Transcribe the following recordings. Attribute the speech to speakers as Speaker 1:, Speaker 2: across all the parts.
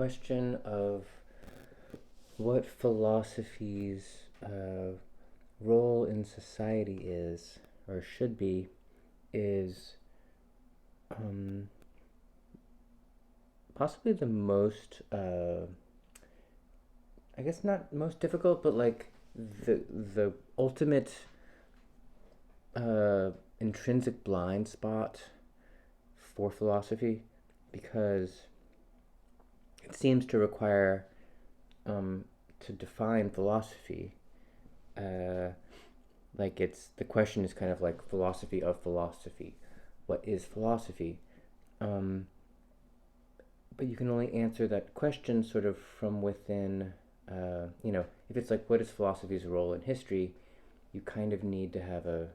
Speaker 1: question of what philosophy's role in society is, or should be, is um, possibly the most, I guess not most difficult, but like the ultimate uh, intrinsic blind spot for philosophy, because it seems to require um, to define philosophy. Uh, like it's the question is kind of like philosophy of philosophy. What is philosophy? Um, but you can only answer that question sort of from within. If it's like what is philosophy's role in history, you kind of need to have a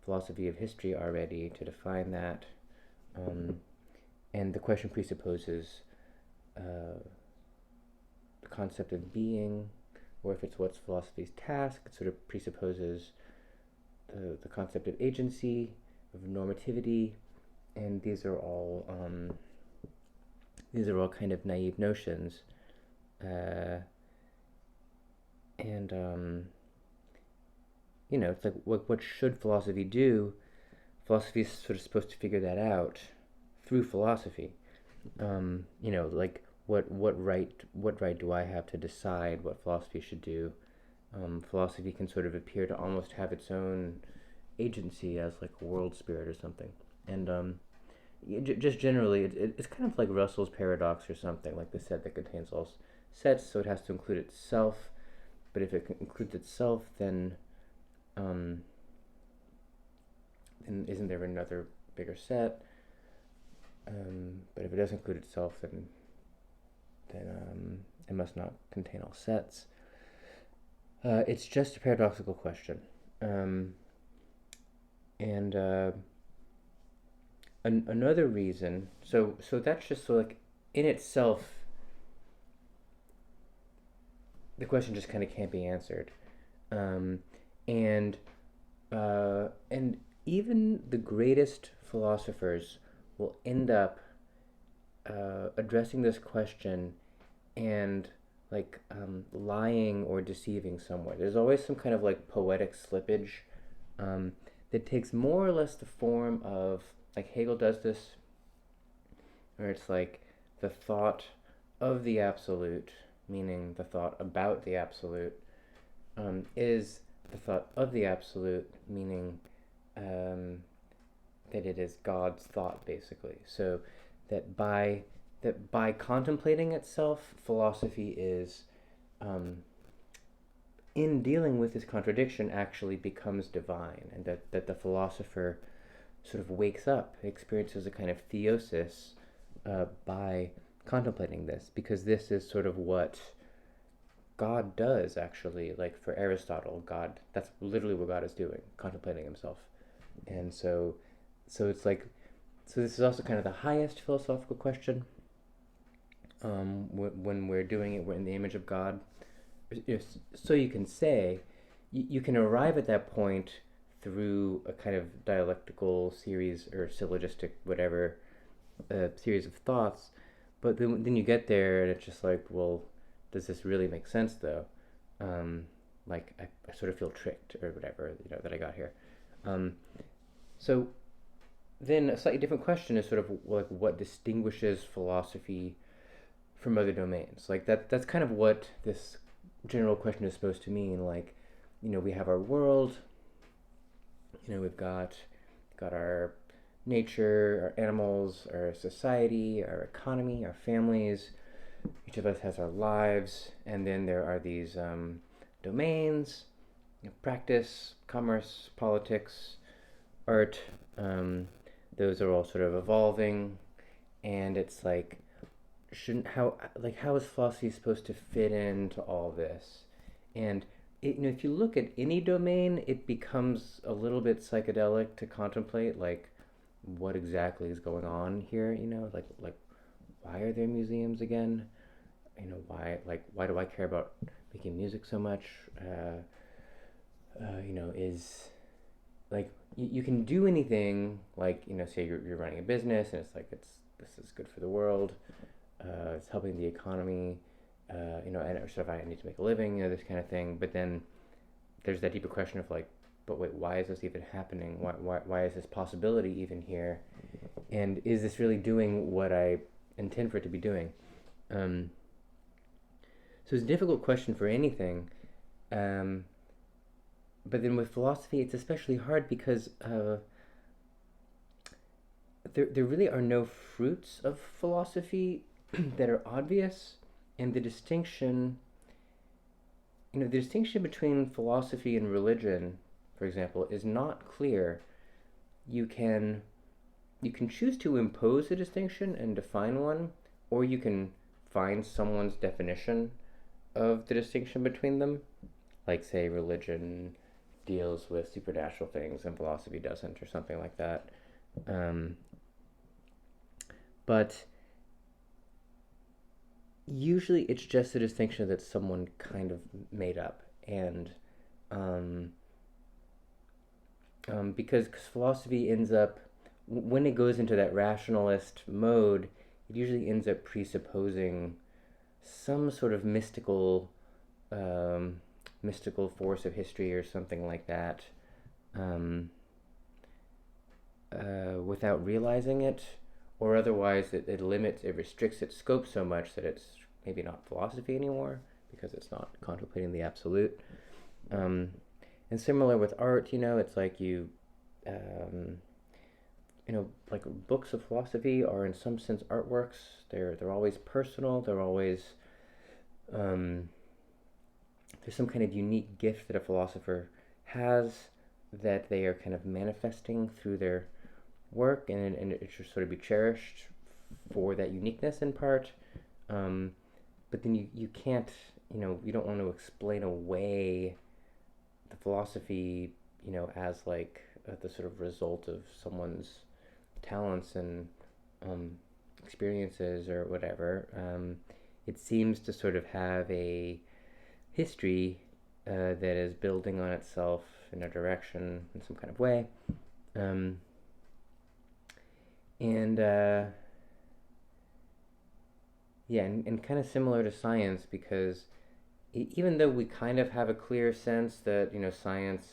Speaker 1: philosophy of history already to define that. Um, and the question presupposes uh, the concept of being, or if it's what's philosophy's task, it sort of presupposes the concept of agency, of normativity, and these are all kind of naive notions, uh, and it's like what should philosophy do? Philosophy is sort of supposed to figure that out through philosophy. Like what right do I have to decide what philosophy should do? Philosophy can sort of appear to almost have its own agency as like a world spirit or something, and just generally, it's kind of like Russell's paradox or something, like the set that contains all sets, so it has to include itself. But if it includes itself, um, then isn't there another bigger set? But if it doesn't include itself, then it must not contain all sets. It's just a paradoxical question, and another reason. So that's just so like in itself, the question just kind of can't be answered, um, and and even the greatest philosophers will end up addressing this question and like lying or deceiving somewhere. There's always some kind of like poetic slippage um, that takes more or less the form of, like Hegel does this, where it's like the thought of the absolute, meaning the thought about the absolute, is the thought of the absolute, meaning um, that it is God's thought, basically. So that by contemplating itself, philosophy is, um, in dealing with this contradiction, actually becomes divine, and that the philosopher sort of wakes up, experiences a kind of theosis by contemplating this, because this is sort of what God does, actually. Like for Aristotle, God, that's literally what God is doing, contemplating himself. And so it's like, so this is also kind of the highest philosophical question. When we're doing it, we're in the image of God. So you can say, you can arrive at that point through a kind of dialectical series or syllogistic, whatever, series of thoughts. But then you get there and it's just like, well, does this really make sense though? Like I sort of feel tricked or whatever, that I got here. Um, so then a slightly different question is sort of like what distinguishes philosophy from other domains. Like that's kind of what this general question is supposed to mean. Like, we have our world, we've got our nature, our animals, our society, our economy, our families. Each of us has our lives, and then there are these domains, practice, commerce, politics, art. Those are all sort of evolving, and it's like, shouldn't how is philosophy supposed to fit into all this? And if you look at any domain, it becomes a little bit psychedelic to contemplate, like what exactly is going on here. Like why are there museums again? Why do I care about making music so much? Is like you can do anything, like say you're running a business and it's like this is good for the world, it's helping the economy, and sort of I need to make a living, this kind of thing. But then there's that deeper question of like, but wait, why is this even happening? Why is this possibility even here? And is this really doing what I intend for it to be doing? So it's a difficult question for anything. Um, but then with philosophy, it's especially hard because there really are no fruits of philosophy that are obvious, and the distinction between philosophy and religion, for example, is not clear. You can you can choose to impose a distinction and define one, or you can find someone's definition of the distinction between them. Like, say, religion deals with supernatural things and philosophy doesn't, or something like that. Um, but usually it's just a distinction that someone kind of made up. And um, because philosophy ends up, when it goes into that rationalist mode, it usually ends up presupposing some sort of um, mystical force of history or something like that, um, without realizing it, or otherwise it restricts its scope so much that it's maybe not philosophy anymore because it's not contemplating the absolute. Um, and similar with art, it's like um, like books of philosophy are in some sense artworks. They're always personal. They're always um, there's some kind of unique gift that a philosopher has that they are kind of manifesting through their work, and it should sort of be cherished for that uniqueness in part. Um, but then you can't, you don't want to explain away the philosophy, as like the sort of result of someone's talents and um, experiences or whatever. It seems to sort of have a history that is building on itself in a direction in some kind of way. Um, and yeah, and kind of similar to science because even though we kind of have a clear sense that science,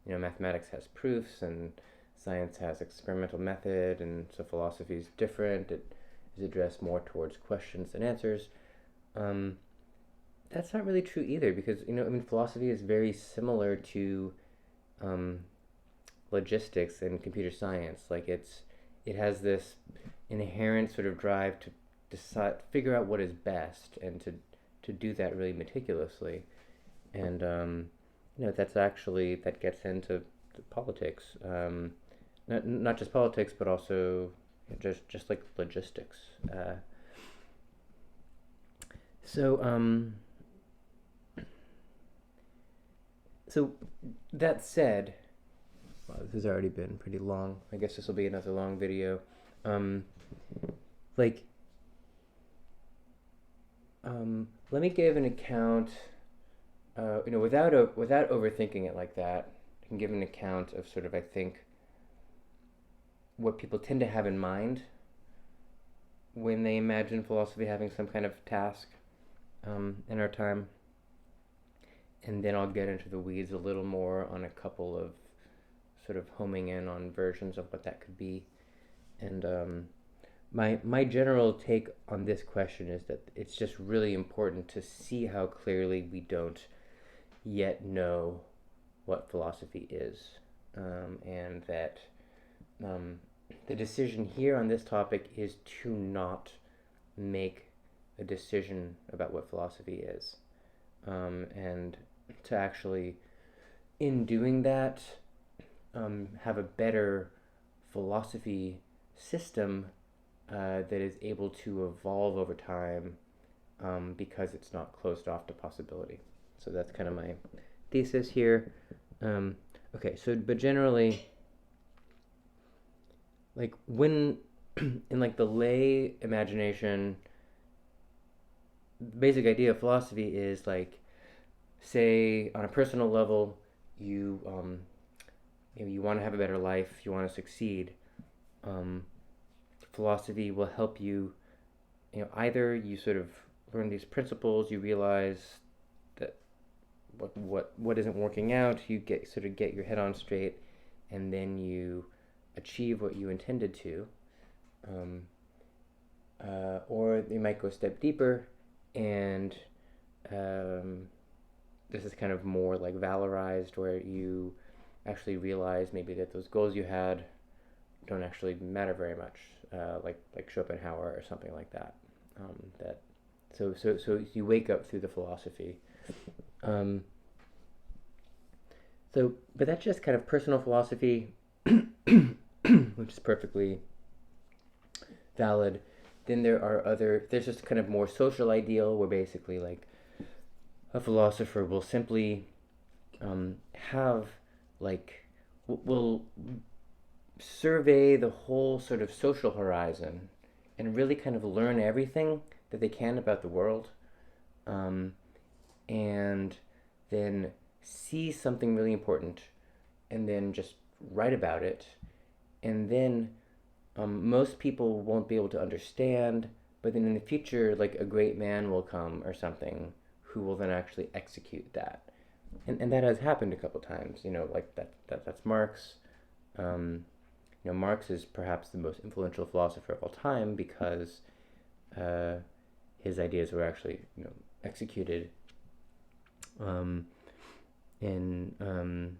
Speaker 1: mathematics has proofs and science has experimental method, and so philosophy is different. It is addressed more towards questions and answers. Um, that's not really true either because philosophy is very similar to um, logistics and computer science. Like it has this inherent sort of drive to figure out what is best, and to do that really meticulously. And that gets into politics. Not just politics, but also just like logistics. So so that said, wow, this has already been pretty long. I guess this will be another long video. Um, like, let me give an account. Without overthinking it like that, I can give an account of sort of, I think, what people tend to have in mind when they imagine philosophy having some kind of task in our time. And then I'll get into the weeds a little more on a couple of sort of homing in on versions of what that could be. And my general take on this question is that it's just really important to see how clearly we don't yet know what philosophy is, and that the decision here on this topic is to not make a decision about what philosophy is, and to actually, in doing that, have a better philosophy system that is able to evolve over time, because it's not closed off to possibility. So that's kind of my thesis here. Okay, so but generally, like when in like the lay imagination, the basic idea of philosophy is like, say on a personal level, you want to have a better life, you want to succeed. Um, Philosophy will help you either you sort of learn these principles, you realize that what isn't working out, you get your head on straight, and then you achieve what you intended to. Um, or you might go a step deeper, and um, this is kind of more like valorized, where you actually realize maybe that those goals you had don't actually matter very much, like Schopenhauer or something like that. That so you wake up through the philosophy. Um, but that's just kind of personal philosophy, which is perfectly valid. Then there's just kind of more social ideal where basically like a philosopher will simply have like will survey the whole sort of social horizon and really kind of learn everything that they can about the world, um, and then see something really important and then just write about it. And then most people won't be able to understand, but then in the future, like a great man will come or something who will then actually execute that. And that has happened a couple times, like that's Marx. Marx is perhaps the most influential philosopher of all time because uh, his ideas were actually, executed. Um, and I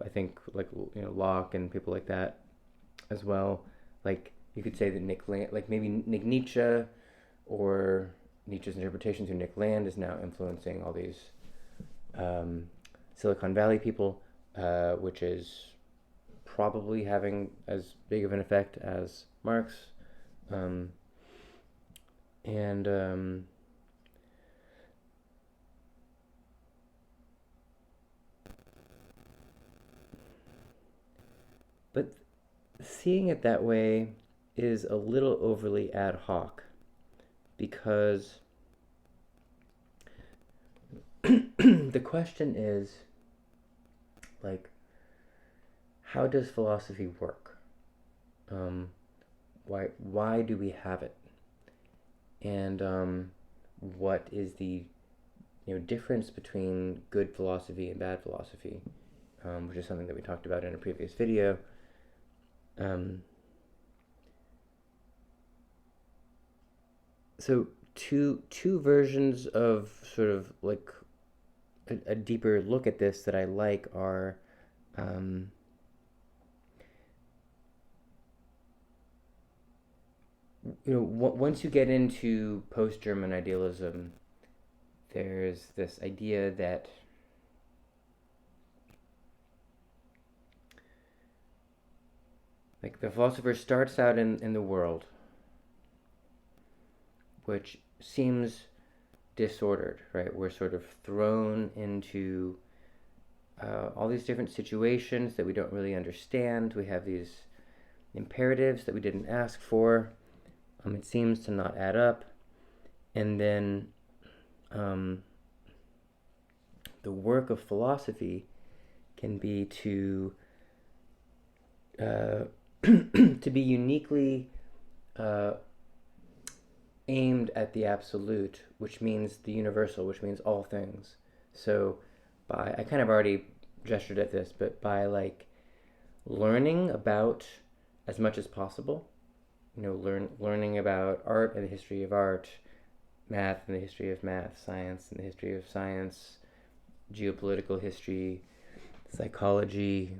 Speaker 1: think like Locke and people like that as well. Like you could say that maybe Nick Nietzsche, or Nietzsche's interpretation through Nick Land is now influencing all these um, Silicon Valley people, which is probably having as big of an effect as Marx. Um, and But seeing it that way is a little overly ad hoc because the question is like, how does philosophy work? Why do we have it? And what is the difference between good philosophy and bad philosophy, which is something that we talked about in a previous video. Um, so two versions of sort of like a deeper look at this that I like are once you get into post-German idealism, there's this idea that like the philosopher starts out in the world, which seems disordered, right? We're sort of thrown into all these different situations that we don't really understand. We have these imperatives that we didn't ask for. It seems to not add up. And then the work of philosophy can be to to be uniquely aimed at the absolute, which means the universal, which means all things. So I kind of already gestured at this, but by like learning about as much as possible, learning about art and the history of art, math and the history of math, science and the history of science, geopolitical history, psychology,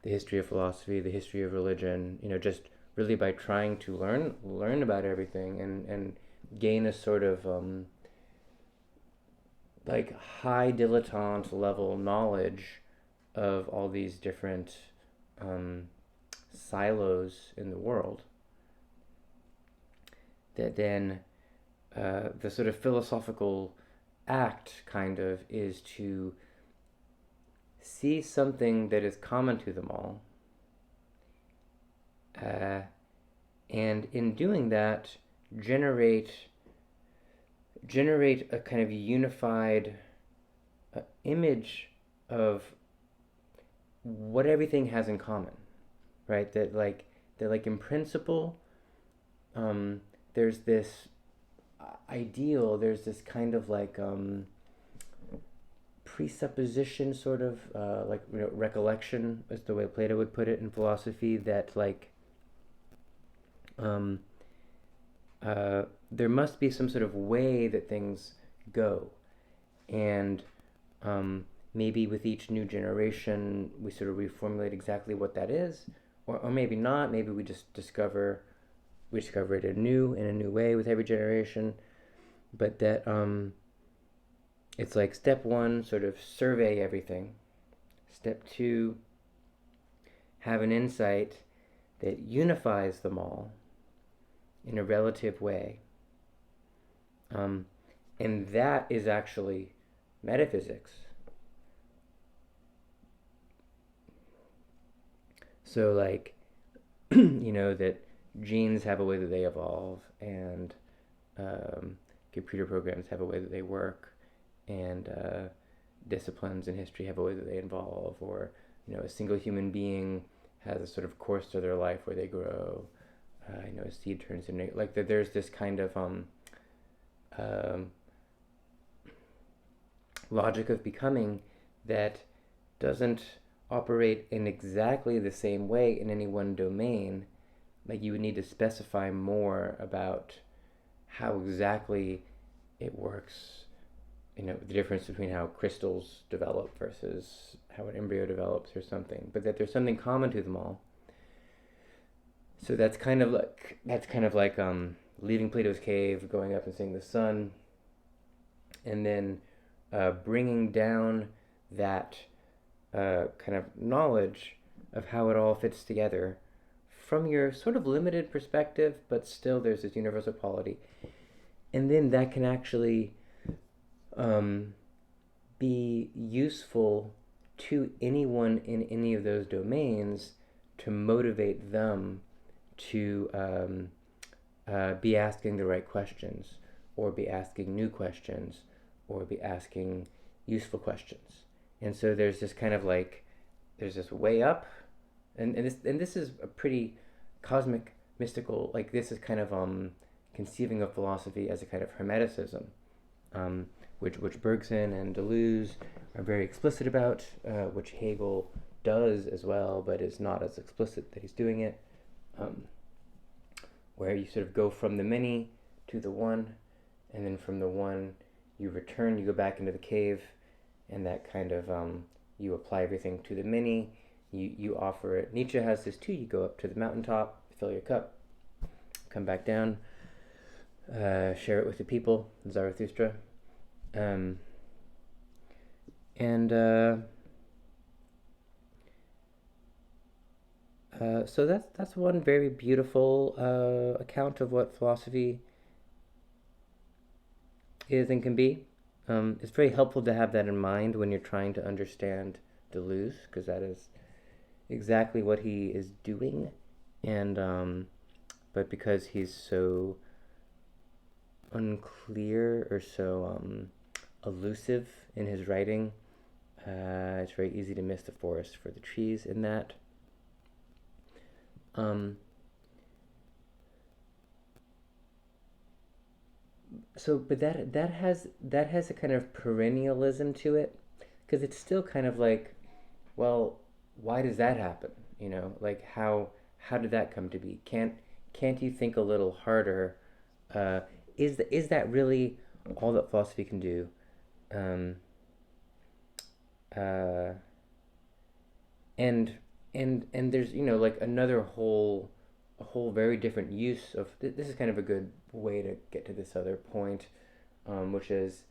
Speaker 1: the history of philosophy, the history of religion, just really by trying to learn about everything and gain a sort of like high dilettante level knowledge of all these different silos in the world, that then the sort of philosophical act kind of is to see something that is common to them all, and in doing that generate a kind of unified image of what everything has in common, right? That like in principle, there's this ideal, there's this kind of like presupposition, sort of like, recollection is the way Plato would put it in philosophy, that like um, there must be some sort of way that things go, and maybe with each new generation we sort of reformulate exactly what that is, or maybe not. Maybe we discover it anew in a new way with every generation, but that it's like step one, sort of survey everything. Step two, have an insight that unifies them all in a relative way. Um, and that is actually metaphysics. So, like, that genes have a way that they evolve, and computer programs have a way that they work, and disciplines in history have a way that they evolve, or a single human being has a sort of course to their life where they grow. A seed turns into, like, that. There's this kind of um, logic of becoming that doesn't operate in exactly the same way in any one domain. Like, you would need to specify more about how exactly it works, the difference between how crystals develop versus how an embryo develops or something, but that there's something common to them all. So that's kind of like leaving Plato's cave, going up and seeing the sun, and then bringing down that kind of knowledge of how it all fits together from your sort of limited perspective, but still there's this universal quality. And then that can actually be useful to anyone in any of those domains, to motivate them to be asking the right questions, or be asking new questions, or be asking useful questions. And so there's this kind of like, there's this way up, and this is a pretty cosmic, mystical, like, this is kind of conceiving of philosophy as a kind of hermeticism, which Bergson and Deleuze are very explicit about, which Hegel does as well, but is not as explicit that he's doing it, where you sort of go from the many to the one, and then from the one you return, you go back into the cave, and that kind of you apply everything to the many. You offer it. Nietzsche has this too. You go up to the mountaintop, fill your cup, come back down, share it with the people, Zarathustra. And so that's one very beautiful account of what philosophy is and can be. It's very helpful to have that in mind when you're trying to understand Deleuze, because that is exactly what he is doing. And but because he's so unclear, or so elusive in his writing, it's very easy to miss the forest for the trees in that. But that has a kind of perennialism to it, because it's still kind of like, well, why does that happen? Like, how did that come to be? Can't you think a little harder? Uh, is that really all that philosophy can do? Um, uh, and and there's, like, another whole a whole very different use of this is kind of a good way to get to this other point, which is,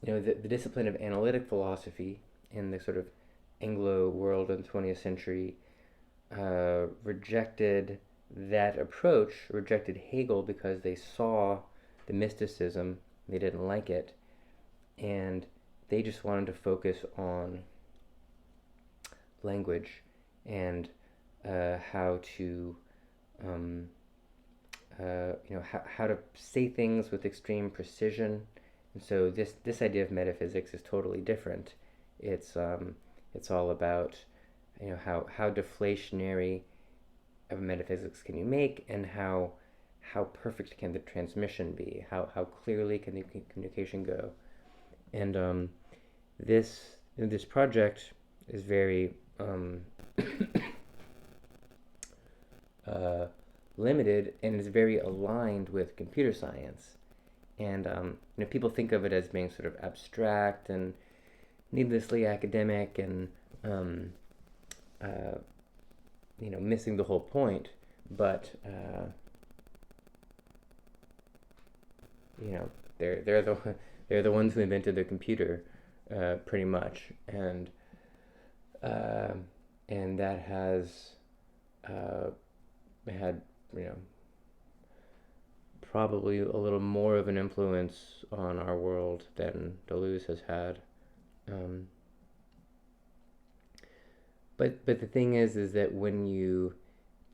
Speaker 1: the discipline of analytic philosophy in the sort of Anglo world in the 20th century rejected that approach, rejected Hegel, because they saw the mysticism, they didn't like it, and they just wanted to focus on language, and how to how to say things with extreme precision. And so this idea of metaphysics is totally different. It's all about how deflationary of metaphysics can you make, and how perfect can the transmission be? How clearly can the communication go? And this project is very uh, limited and is very aligned with computer science. And people think of it as being sort of abstract and needlessly academic, and um, uh, missing the whole point. But you know, they're the they're the ones who invented the computer, pretty much, uh, and that has had probably a little more of an influence on our world than Deleuze has had. Um, but the thing is that when you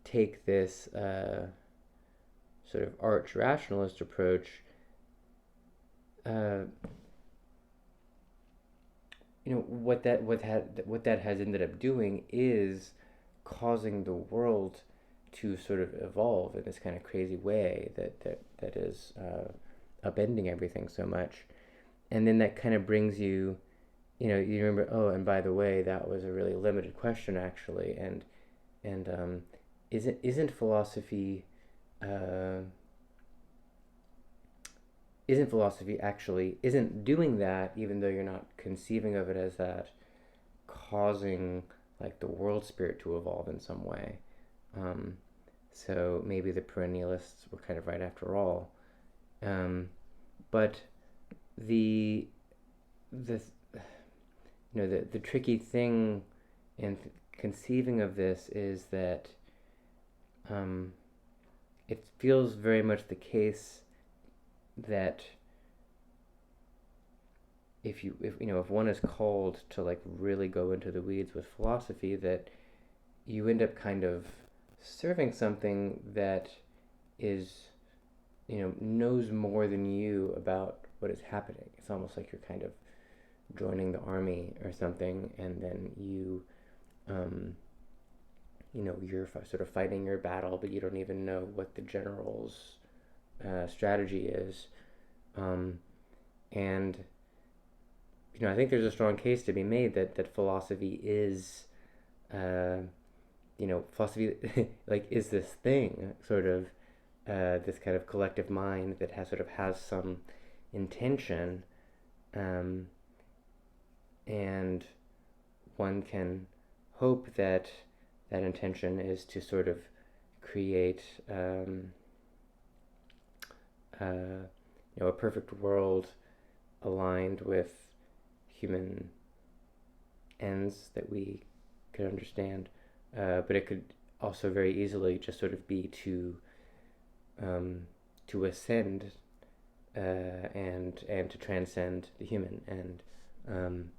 Speaker 1: take this sort of arch rationalist approach, uh, what that has ended up doing is causing the world to sort of evolve in this kind of crazy way that is upending everything so much. And then that kind of brings you, you remember, oh, and by the way, that was a really limited question actually, and isn't philosophy uh, isn't philosophy actually isn't doing that, even though you're not conceiving of it as that, causing like the world spirit to evolve in some way. Um, so maybe the perennialists were kind of right after all. Um, but the the the tricky thing in conceiving of this is that um, it feels very much the case that if one is called to like really go into the weeds with philosophy, that you end up kind of serving something that is knows more than you about what is happening. It's almost like you're kind of joining the army or something, and then um, you're sort of fighting your battle, but you don't even know what the general's strategy is. And I think there's a strong case to be made that philosophy is, philosophy like is this thing, sort of this kind of collective mind that has some intention, um, and one can hope that that intention is to sort of create a perfect world aligned with human ends that we could understand. But it could also very easily just sort of be to ascend and to transcend the human. And um,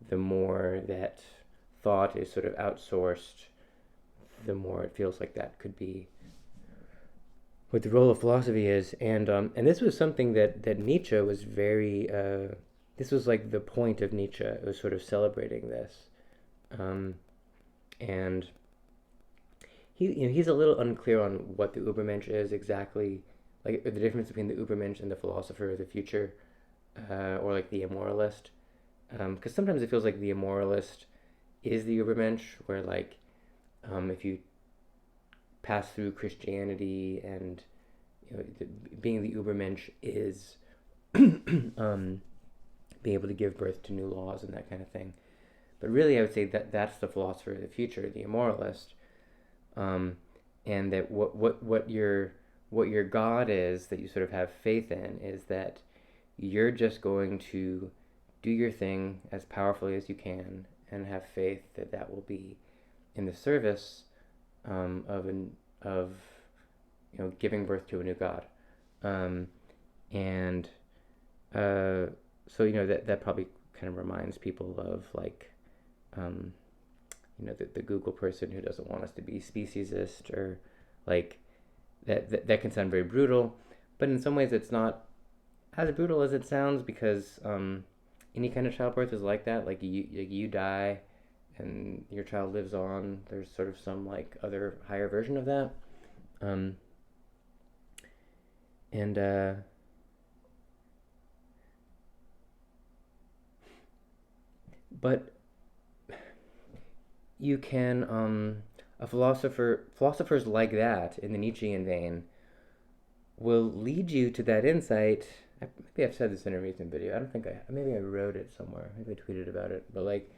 Speaker 1: the more that thought is sort of outsourced, the more it feels like that could be what the role of philosophy is. And this was something that Nietzsche was very. This was like the point of Nietzsche. It was sort of celebrating this, and he's a little unclear on what the Übermensch is exactly, like the difference between the Übermensch and the philosopher of the future, or like the immoralist. Because sometimes it feels like the immoralist is the Übermensch, where like if you pass through Christianity, and being the Übermensch is being able to give birth to new laws and that kind of thing. But really, I would say that that's the philosopher of the future, the immoralist, and that what your God is, that you sort of have faith in, is that you're just going to do your thing as powerfully as you can, and have faith that that will be in the service of giving birth to a new God, and so that probably kind of reminds people of like the Google person who doesn't want us to be speciesist, or like that can sound very brutal, but in some ways it's not as brutal as it sounds, because any kind of childbirth is like that. Like you die, and your child lives on. There's sort of some like other higher version of that. Um, and but you can a philosophers like that in the Nietzschean vein will lead you to that insight. Maybe I've said this in a recent video. I don't think maybe I wrote it somewhere. Maybe I tweeted about it. But like,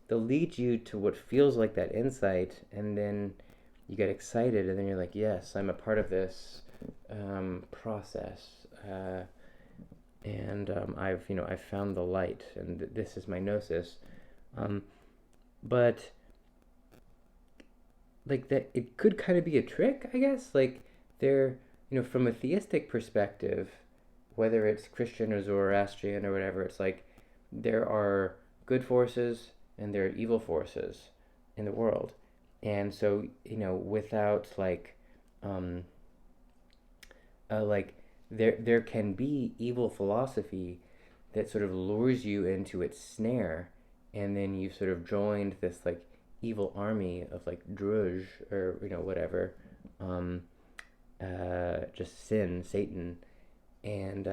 Speaker 1: they'll lead you to what feels like that insight, and then you get excited, and then you're like, yes, I'm a part of this process, and I've found the light, and this is my gnosis. Um, but like that, it could kind of be a trick, I guess. Like there, from a theistic perspective, whether it's Christian or Zoroastrian or whatever, it's like there are good forces and there are evil forces in the world. And so, without um, like there can be evil philosophy that sort of lures you into its snare, and then you've sort of joined this like evil army of like Druj or whatever, um, just sin, Satan, and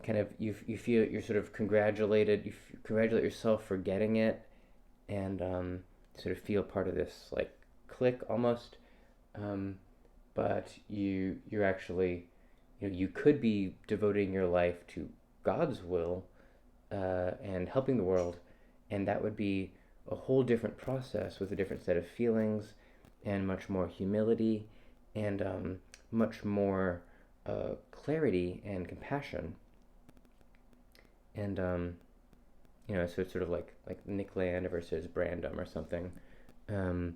Speaker 1: kind of you feel you're sort of congratulated. Congratulate yourself for getting it, and sort of feel part of this like clique almost. Um, but you're actually, you could be devoting your life to God's will, and helping the world, and that would be a whole different process with a different set of feelings and much more humility and much more clarity and compassion. And so it's sort of like Nick Land versus Brandom or something, um,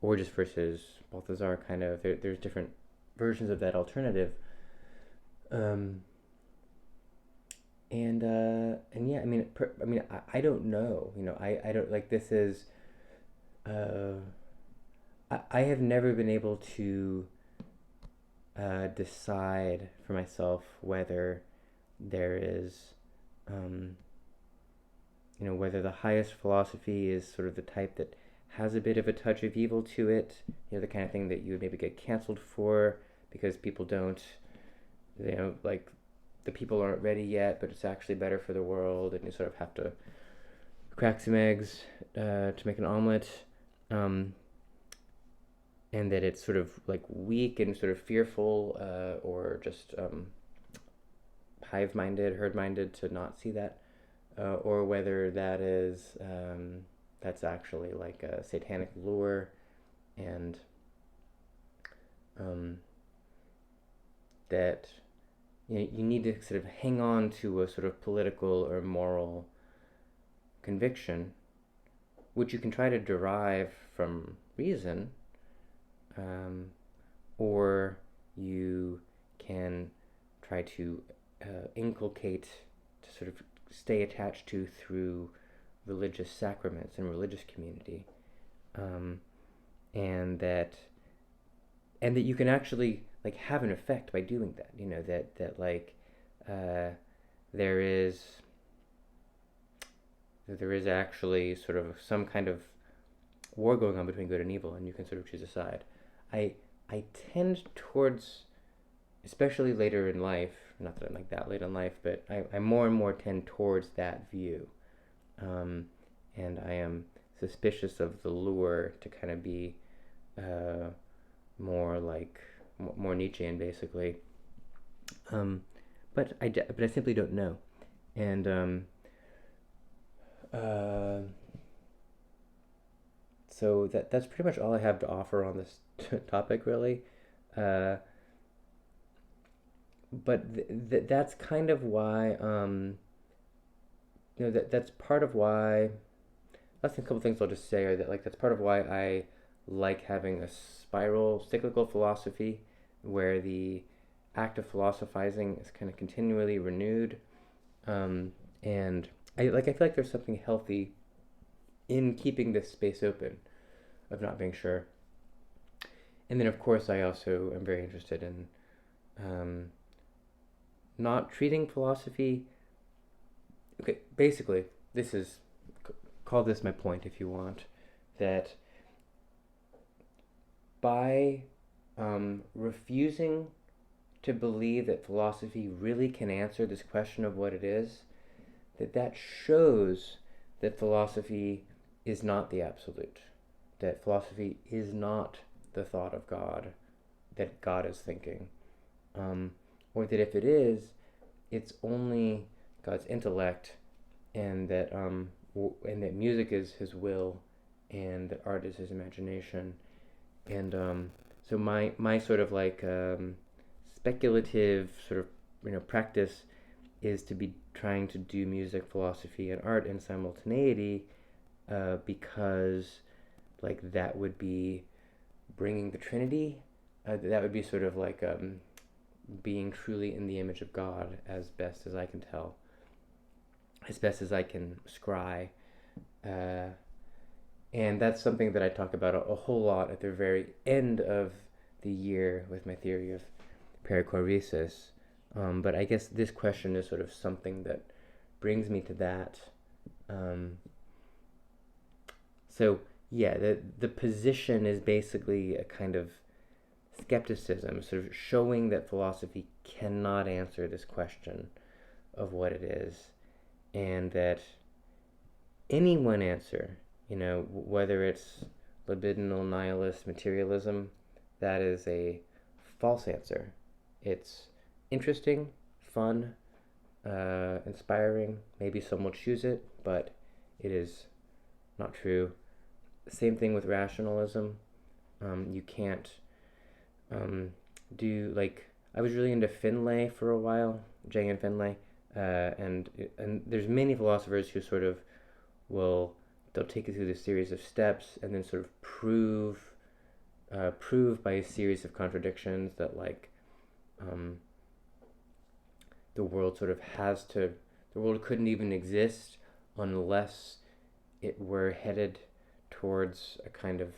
Speaker 1: or just versus Balthazar. Kind of there's different versions of that alternative. Um, and yeah, I don't know. I don't like this is. Uh, I have never been able to decide for myself whether there is, um, whether the highest philosophy is sort of the type that has a bit of a touch of evil to it, the kind of thing that you would maybe get canceled for because people don't, like the people aren't ready yet, but it's actually better for the world, and you sort of have to crack some eggs to make an omelet, um, and that it's sort of like weak and sort of fearful, or just hive-minded, herd-minded to not see that, or whether that is that's actually like a satanic lure, and um, that you need to sort of hang on to a sort of political or moral conviction, which you can try to derive from reason, um, or you can try to inculcate, to sort of stay attached to through religious sacraments and religious community, um, and that you can actually like have an effect by doing that. That like uh, there is actually sort of some kind of war going on between good and evil, and you can sort of choose a side. I I tend towards, especially later in life, not that I'm like that late in life, but I more and more tend towards that view, um, and I am suspicious of the lure to kind of be uh, more like more Nietzschean, basically. Um, but I simply don't know, and uh, so that's pretty much all I have to offer on this topic, really. Uh, but that's kind of why, that's part of why. That's a couple things I'll just say are that like that's part of why I like having a spiral cyclical philosophy, where the act of philosophizing is kind of continually renewed, and I feel like there's something healthy in keeping this space open of not being sure. And then of course I also am very interested in um, not treating philosophy. Okay, basically this is call this my point if you want, that by refusing to believe that philosophy really can answer this question of what it is, that shows that philosophy is not the absolute, that philosophy is not the thought of God, that God is thinking, or that if it is, it's only God's intellect, and that music is His will, and that art is His imagination, and so my sort of like speculative sort of practice is to be trying to do music, philosophy, and art in simultaneity, because like that would be bringing the Trinity. That would be sort of like being truly in the image of God, as best as I can tell, as best as I can scry. And that's something that I talk about a whole lot at the very end of the year with my theory of perichoresis. But I guess this question is sort of something that brings me to that. So yeah, the position is basically a kind of skepticism, sort of showing that philosophy cannot answer this question of what it is, and that any one answer, whether it's libidinal nihilist materialism, that is a false answer. It's interesting, fun, inspiring. Maybe some will choose it, but it is not true. Same thing with rationalism. You can't do, like, I was really into Finlay for a while, Jang and Finlay, and there's many philosophers who sort of they'll take you through this series of steps and then sort of prove by a series of contradictions that the world couldn't even exist unless it were headed towards a kind of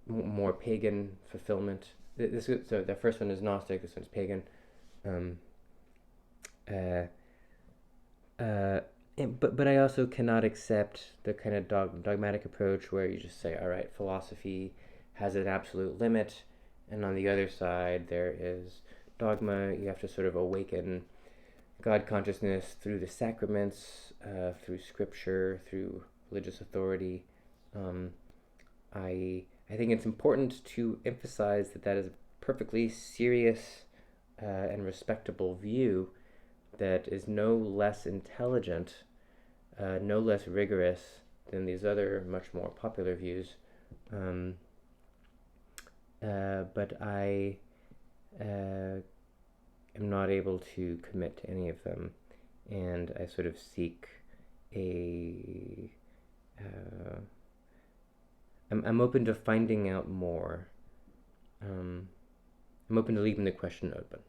Speaker 1: more pagan fulfillment. So the first one is Gnostic, this one's pagan. But I also cannot accept the kind of dogmatic approach where you just say, all right, philosophy has an absolute limit, and on the other side there is dogma. You have to sort of awaken God consciousness through the sacraments, through scripture, through religious authority. I think it's important to emphasize that is a perfectly serious and respectable view that is no less intelligent, no less rigorous than these other much more popular views. But I am not able to commit to any of them, and I sort of seek I'm open to finding out more. I'm open to leaving the question open.